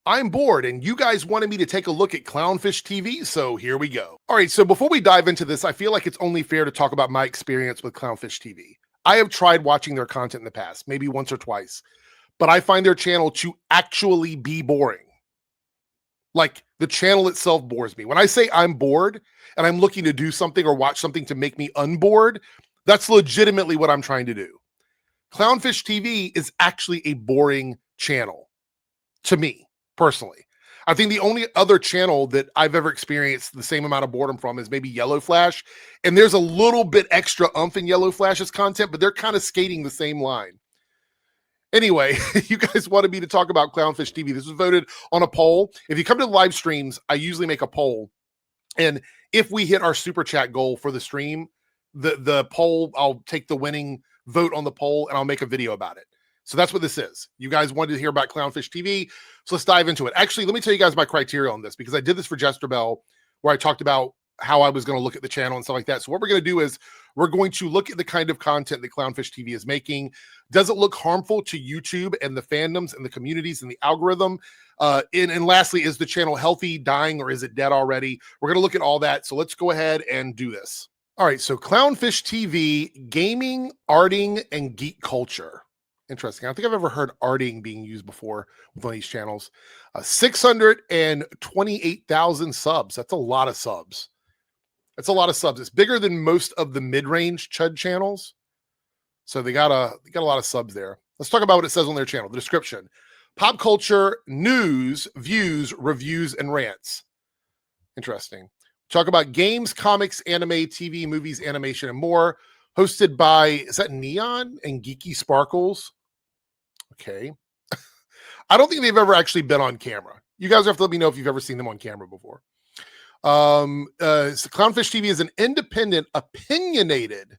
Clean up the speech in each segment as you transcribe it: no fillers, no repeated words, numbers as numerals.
I'm bored and you guys wanted me to take a look at Clownfish TV, so here we go. All right, so before we dive into this, I feel like it's only fair to talk about my experience with Clownfish TV. I have tried watching their content in the past, maybe once or twice, but I find their channel to actually be boring. Like, the channel itself bores me. When I say I'm bored and I'm looking to do something or watch something to make me unbored, that's legitimately what I'm trying to do. Clownfish TV is actually a boring channel to me personally. I think the only other channel that I've ever experienced the same amount of boredom from is maybe Yellow Flash. And there's a little bit extra oomph in Yellow Flash's content, but they're kind of skating the same line. Anyway, you guys wanted me to talk about Clownfish TV. This was voted on a poll. If you come to the live streams, I usually make a poll. And if we hit our super chat goal for the stream, the poll, I'll take the winning vote on the poll and I'll make a video about it. So that's what this is. You guys wanted to hear about Clownfish TV. So let's dive into it. Actually, let me tell you guys my criteria on this because I did this for Jester Bell where I talked about how I was going to look at the channel and stuff like that. So what we're going to do is we're going to look at the kind of content that Clownfish TV is making. Does it look harmful to YouTube and the fandoms and the communities and the algorithm? And lastly, is the channel healthy, dying, or is it dead already? We're going to look at all that. So let's go ahead and do this. All right. So Clownfish TV, gaming, arting, and geek culture. Interesting. I don't think I've ever heard arting being used before with one of these channels. 628,000 subs. That's a lot of subs. That's a lot of subs. It's bigger than most of the mid-range Chud channels. So they got a lot of subs there. Let's talk about what it says on their channel. The description: pop culture, news, views, reviews, and rants. Interesting. Talk about games, comics, anime, TV, movies, animation, and more. Hosted by, is that Neon and Geeky Sparkles? Okay. I don't think they've ever actually been on camera. You guys have to let me know if you've ever seen them on camera before. So Clownfish TV is an independent, opinionated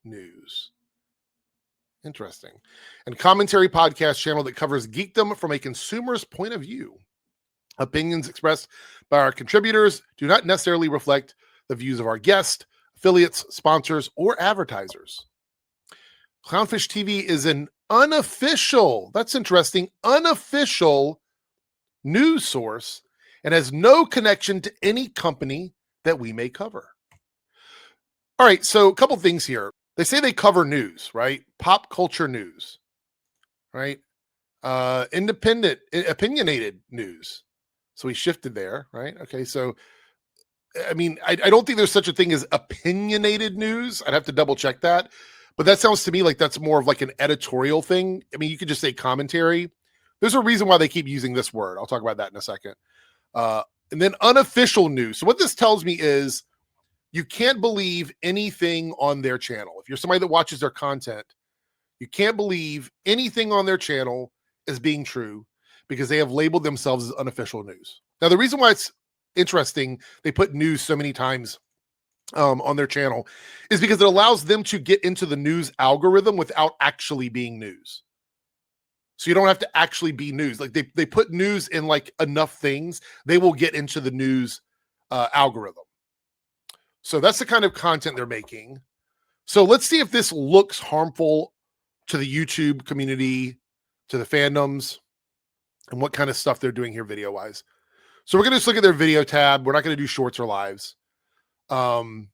news. Interesting. And commentary podcast channel that covers geekdom from a consumer's point of view. Opinions expressed by our contributors do not necessarily reflect the views of our guests, affiliates, sponsors, or advertisers. Clownfish TV is an unofficial, that's interesting, unofficial news source and has no connection to any company that we may cover. All right, so a couple things here. They say they cover news, right? Pop culture news, right? Independent, opinionated news. So we shifted there, right? Okay, so I mean, I don't think there's such a thing as opinionated news. I'd have to double check that. But that sounds to me like that's more of like an editorial thing. I mean, you could just say commentary. There's a reason why they keep using this word. I'll talk about that in a second. And then unofficial news. So what this tells me is you can't believe anything on their channel. If you're somebody that watches their content, you can't believe anything on their channel as being true because they have labeled themselves as unofficial news. Now, the reason why it's interesting they put news so many times on their channel is because it allows them to get into the news algorithm without actually being news. So you don't have to actually be news. Like they put news in like enough things, they will get into the news algorithm. So that's the kind of content they're making. So let's see if this looks harmful to the YouTube community, to the fandoms, and what kind of stuff they're doing here video-wise. So we're going to just look at their video tab. We're not going to do shorts or lives. And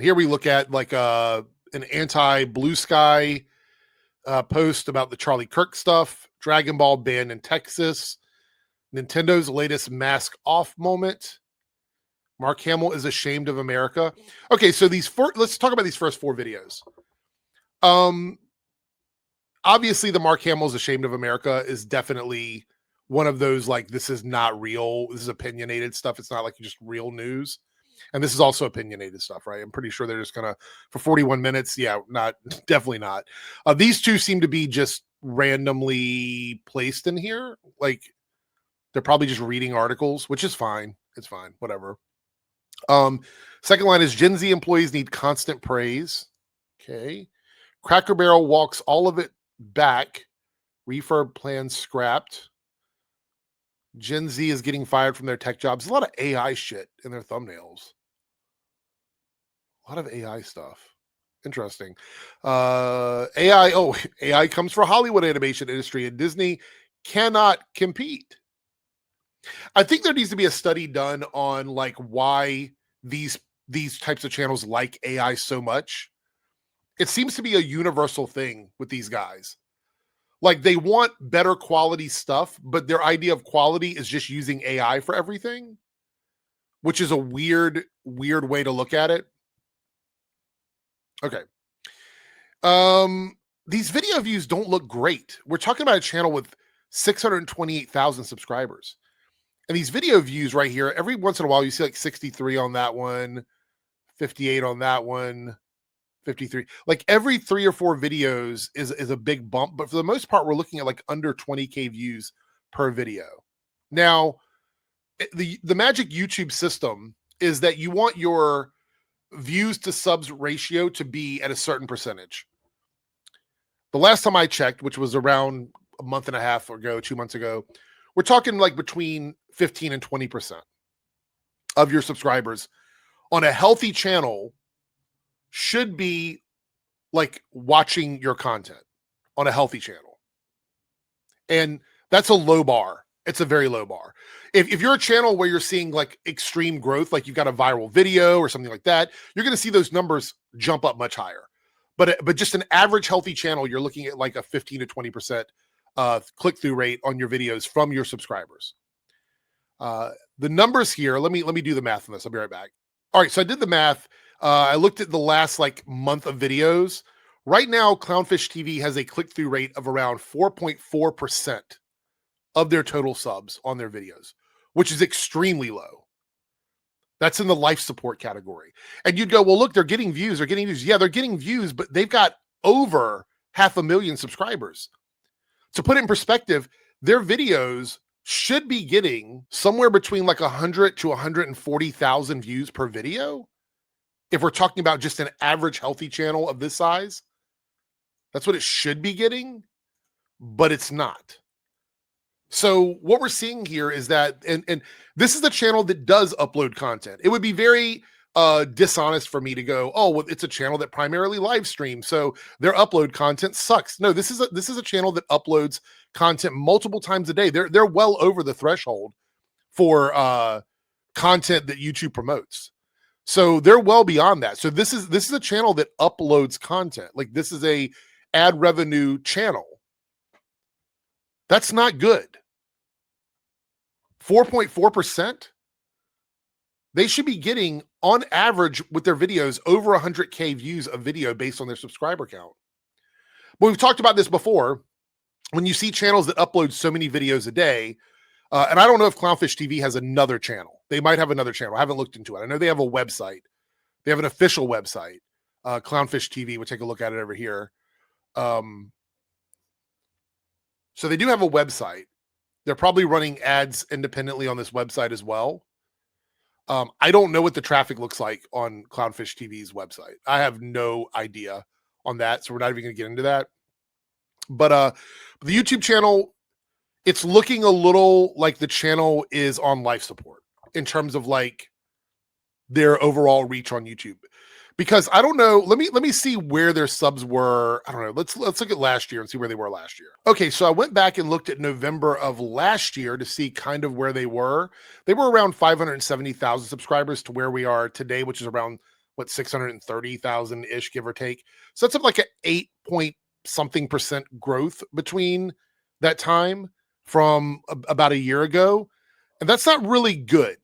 here we look at like an anti-Blue Sky post about the Charlie Kirk stuff, Dragon Ball banned in Texas, Nintendo's latest mask off moment. Mark Hamill is ashamed of America. Okay, so let's talk about these first four videos. Obviously, the Mark Hamill is ashamed of America is definitely one of those, like, this is not real. This is opinionated stuff. It's not like just real news. And this is also opinionated stuff, right? I'm pretty sure they're just gonna, for 41 minutes. Yeah, definitely not. These two seem to be just randomly placed in here. Like they're probably just reading articles, which is fine. It's fine, whatever. Second line is Gen Z employees need constant praise. Okay. Cracker Barrel walks all of it back. Refurb plan scrapped. Gen Z is getting fired from their tech jobs. There's a lot of AI shit in their thumbnails. A lot of AI stuff. Interesting. AI comes for Hollywood animation industry and Disney cannot compete. I think there needs to be a study done on like why these types of channels like AI so much. It seems to be a universal thing with these guys. Like they want better quality stuff, but their idea of quality is just using AI for everything, which is a weird way to look at it. Okay. These video views don't look great. We're talking about a channel with 628,000 subscribers. And these video views right here, every once in a while, you see like 63 on that one, 58 on that one, 53. Like every 3 or 4 videos is a big bump. But for the most part, we're looking at like under 20K views per video. Now, the magic YouTube system is that you want your views to subs ratio to be at a certain percentage. The last time I checked, which was around a month and a half ago, 2 months ago, we're talking like between 15 and 20% of your subscribers on a healthy channel should be like watching your content on a healthy channel. And that's a low bar. It's a very low bar. If you're a channel where you're seeing like extreme growth, like you've got a viral video or something like that, you're going to see those numbers jump up much higher. But just an average healthy channel, you're looking at like a 15 to 20% click-through rate on your videos from your subscribers. The numbers here, let me do the math on this. I'll be right back. All right, so I did the math. I looked at the last like month of videos. Right now, ClownfishTV has a click-through rate of around 4.4% of their total subs on their videos, which is extremely low. That's in the life support category. And you'd go, well, look, they're getting views. They're getting views. Yeah, they're getting views, but they've got over 500,000 subscribers. To put it in perspective, their videos should be getting somewhere between like 100 to 140,000 views per video. If we're talking about just an average healthy channel of this size, that's what it should be getting, but it's not. So what we're seeing here is that, and this is the channel that does upload content. It would be very dishonest for me to go, oh, well, it's a channel that primarily live streams, so their upload content sucks. No, this is a channel that uploads content multiple times a day. They're well over the threshold for content that YouTube promotes. So they're well beyond that. So this is a channel that uploads content. Like this is a ad revenue channel. That's not good. 4.4%. They should be getting, on average, with their videos, over 100K views a video based on their subscriber count. But we've talked about this before. When you see channels that upload so many videos a day, and I don't know if ClownfishTV has another channel. They might have another channel. I haven't looked into it. I know they have a website. They have an official website, ClownfishTV. We'll take a look at it over here. So they do have a website. They're probably running ads independently on this website as well. I don't know what the traffic looks like on ClownfishTV's website. I have no idea on that, so we're not even going to get into that. But the YouTube channel, it's looking a little like the channel is on life support in terms of like their overall reach on YouTube. Because I don't know, let me see where their subs were. I don't know. Let's look at last year and see where they were last year. Okay, so I went back and looked at November of last year to see kind of where they were. They were around 570,000 subscribers to where we are today, which is around what 630,000 ish, give or take. So that's up like an 8-point-something% growth between that time from about a year ago, and that's not really good.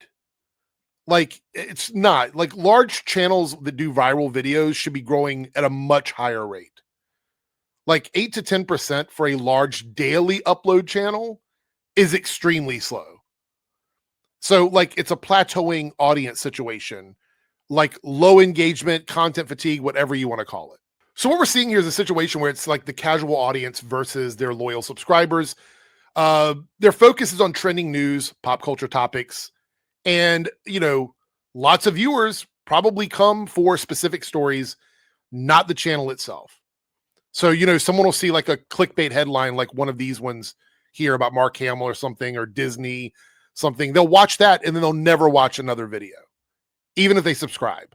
Like, it's not. Like, large channels that do viral videos should be growing at a much higher rate. Like 8 to 10% for a large daily upload channel is extremely slow. So like it's a plateauing audience situation, like low engagement, content fatigue, whatever you want to call it. So what we're seeing here is a situation where it's like the casual audience versus their loyal subscribers. Their focus is on trending news, pop culture topics, and, you know, lots of viewers probably come for specific stories, not the channel itself. So, you know, someone will see like a clickbait headline, like one of these ones here about Mark Hamill or something, or Disney, something. They'll watch that and then they'll never watch another video, even if they subscribe.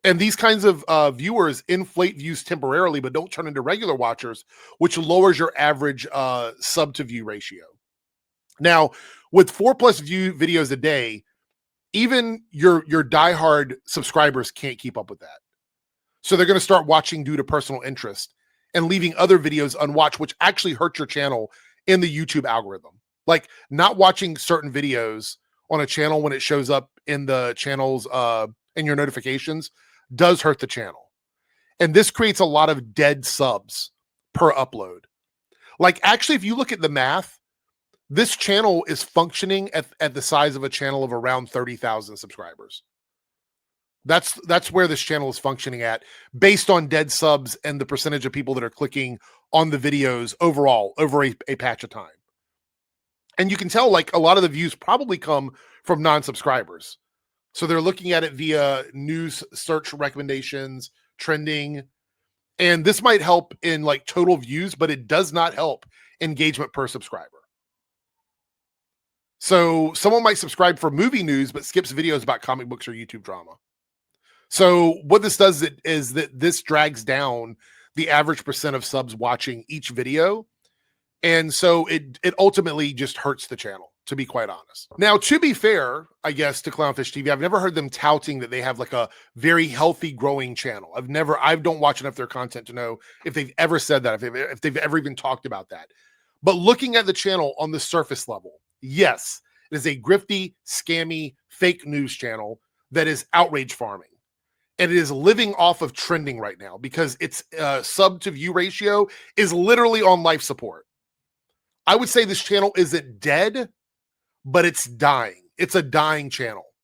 And these kinds of viewers inflate views temporarily, but don't turn into regular watchers, which lowers your average sub to view ratio. Now, with 4+ view videos a day, even your diehard subscribers can't keep up with that. So they're going to start watching due to personal interest and leaving other videos unwatched, which actually hurt your channel in the YouTube algorithm. Like not watching certain videos on a channel when it shows up in the channel's in your notifications does hurt the channel. And this creates a lot of dead subs per upload. Like actually, if you look at the math, this channel is functioning at the size of a channel of around 30,000 subscribers. That's where this channel is functioning at based on dead subs and the percentage of people that are clicking on the videos overall over a patch of time. And you can tell like a lot of the views probably come from non-subscribers. So they're looking at it via news search recommendations, trending, and this might help in like total views, but it does not help engagement per subscriber. So someone might subscribe for movie news, but skips videos about comic books or YouTube drama. So what this does is that this drags down the average percent of subs watching each video. And so it ultimately just hurts the channel, to be quite honest. Now, to be fair, I guess, to Clownfish TV, I've never heard them touting that they have like a very healthy growing channel. I don't watch enough of their content to know if they've ever said that, if they've ever even talked about that. But looking at the channel on the surface level, yes, it is a grifty, scammy, fake news channel that is outrage farming. And it is living off of trending right now because its sub to view ratio is literally on life support. I would say this channel isn't dead, but it's dying. It's a dying channel.